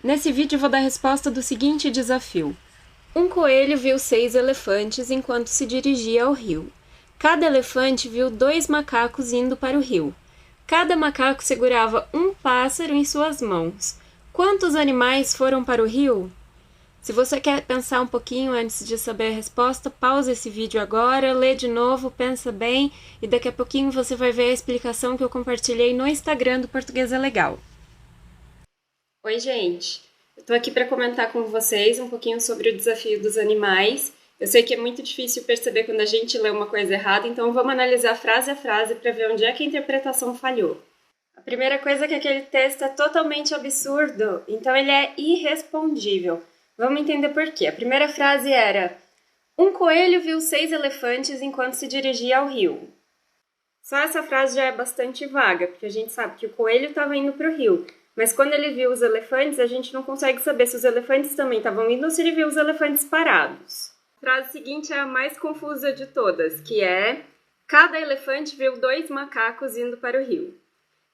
Nesse vídeo eu vou dar a resposta do seguinte desafio. Um coelho viu 6 elefantes enquanto se dirigia ao rio. Cada elefante viu 2 macacos indo para o rio. Cada macaco segurava um pássaro em suas mãos. Quantos animais foram para o rio? Se você quer pensar um pouquinho antes de saber a resposta, pausa esse vídeo agora, lê de novo, pensa bem e daqui a pouquinho você vai ver a explicação que eu compartilhei no Instagram do Português é Legal. Oi, gente! Eu tô aqui para comentar com vocês um pouquinho sobre o desafio dos animais. Eu sei que é muito difícil perceber quando a gente lê uma coisa errada, então vamos analisar frase a frase para ver onde é que a interpretação falhou. A primeira coisa é que aquele texto é totalmente absurdo, então ele é irrespondível. Vamos entender por quê. A primeira frase era: um coelho viu 6 elefantes enquanto se dirigia ao rio. Só essa frase já é bastante vaga, porque a gente sabe que o coelho estava indo para o rio. Mas quando ele viu os elefantes, a gente não consegue saber se os elefantes também estavam indo ou se ele viu os elefantes parados. A frase seguinte é a mais confusa de todas, que é: cada elefante viu 2 macacos indo para o rio.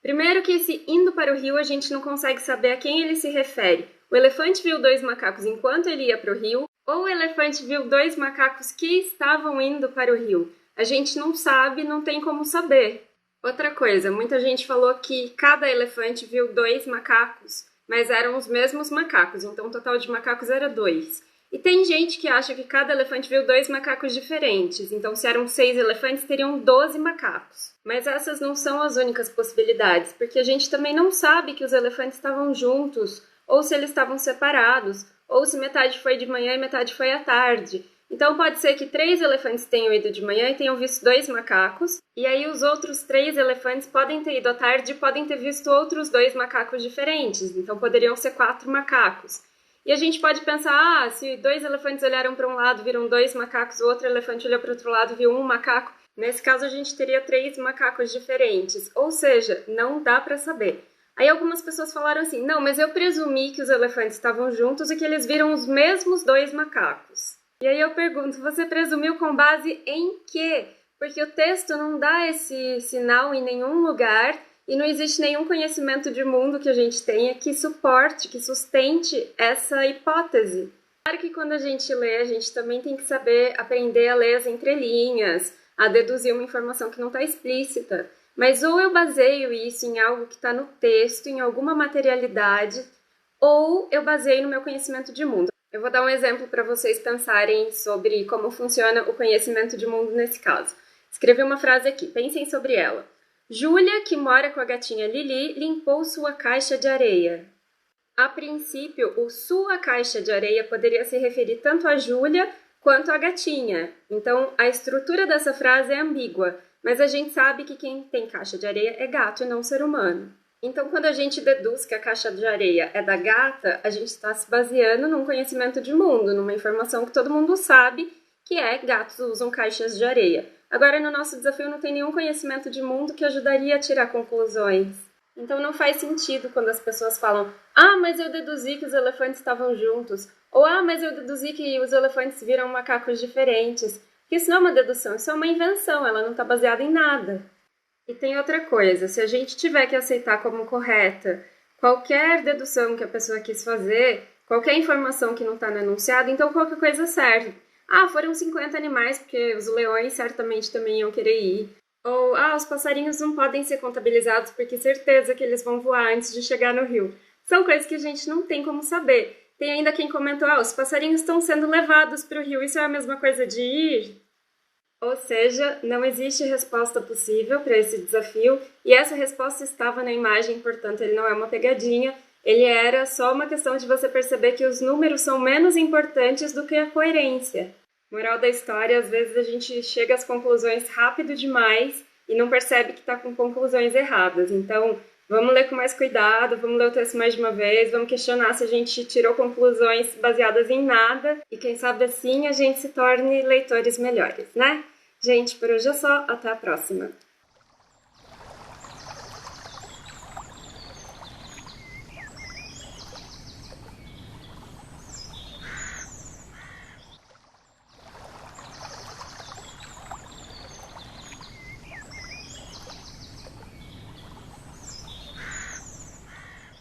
Primeiro que esse indo para o rio a gente não consegue saber a quem ele se refere. O elefante viu 2 macacos enquanto ele ia para o rio, ou o elefante viu 2 macacos que estavam indo para o rio. A gente não sabe, não tem como saber. Outra coisa, muita gente falou que cada elefante viu 2 macacos, mas eram os mesmos macacos, então o total de macacos era 2. E tem gente que acha que cada elefante viu 2 macacos diferentes, então se eram 6 elefantes, teriam 12 macacos. Mas essas não são as únicas possibilidades, porque a gente também não sabe que os elefantes estavam juntos, ou se eles estavam separados, ou se metade foi de manhã e metade foi à tarde. Então pode ser que 3 elefantes tenham ido de manhã e tenham visto 2 macacos, e aí os outros 3 elefantes podem ter ido à tarde e podem ter visto outros 2 macacos diferentes, então poderiam ser 4 macacos. E a gente pode pensar, se 2 elefantes olharam para um lado, viram 2 macacos, o outro elefante olhou para o outro lado e viu 1 macaco, nesse caso a gente teria 3 macacos diferentes, ou seja, não dá para saber. Aí algumas pessoas falaram assim: não, mas eu presumi que os elefantes estavam juntos e que eles viram os mesmos 2 macacos. E aí eu pergunto, você presumiu com base em quê? Porque o texto não dá esse sinal em nenhum lugar e não existe nenhum conhecimento de mundo que a gente tenha que suporte, que sustente essa hipótese. Claro que quando a gente lê, a gente também tem que saber aprender a ler as entrelinhas, a deduzir uma informação que não está explícita. Mas ou eu baseio isso em algo que está no texto, em alguma materialidade, ou eu baseio no meu conhecimento de mundo. Eu vou dar um exemplo para vocês pensarem sobre como funciona o conhecimento de mundo nesse caso. Escrevi uma frase aqui, pensem sobre ela. Júlia, que mora com a gatinha Lili, limpou sua caixa de areia. A princípio, o sua caixa de areia poderia se referir tanto a Júlia quanto à gatinha. Então, a estrutura dessa frase é ambígua, mas a gente sabe que quem tem caixa de areia é gato e não ser humano. Então, quando a gente deduz que a caixa de areia é da gata, a gente está se baseando num conhecimento de mundo, numa informação que todo mundo sabe, que é gatos usam caixas de areia. Agora, no nosso desafio, não tem nenhum conhecimento de mundo que ajudaria a tirar conclusões. Então, não faz sentido quando as pessoas falam: ah, mas eu deduzi que os elefantes estavam juntos, ou ah, mas eu deduzi que os elefantes viram macacos diferentes. Porque isso não é uma dedução, isso é uma invenção, ela não está baseada em nada. E tem outra coisa, se a gente tiver que aceitar como correta qualquer dedução que a pessoa quis fazer, qualquer informação que não está no enunciado, então qualquer coisa serve. Ah, foram 50 animais, porque os leões certamente também iam querer ir. Ou, ah, os passarinhos não podem ser contabilizados, porque certeza que eles vão voar antes de chegar no rio. São coisas que a gente não tem como saber. Tem ainda quem comentou: ah, os passarinhos estão sendo levados para o rio, isso é a mesma coisa de ir? Ou seja, não existe resposta possível para esse desafio, e essa resposta estava na imagem, portanto ele não é uma pegadinha, ele era só uma questão de você perceber que os números são menos importantes do que a coerência. Moral da história, às vezes a gente chega às conclusões rápido demais e não percebe que está com conclusões erradas. Então, vamos ler com mais cuidado, vamos ler o texto mais de uma vez, vamos questionar se a gente tirou conclusões baseadas em nada e quem sabe assim a gente se torne leitores melhores, né? Gente, por hoje é só, até a próxima!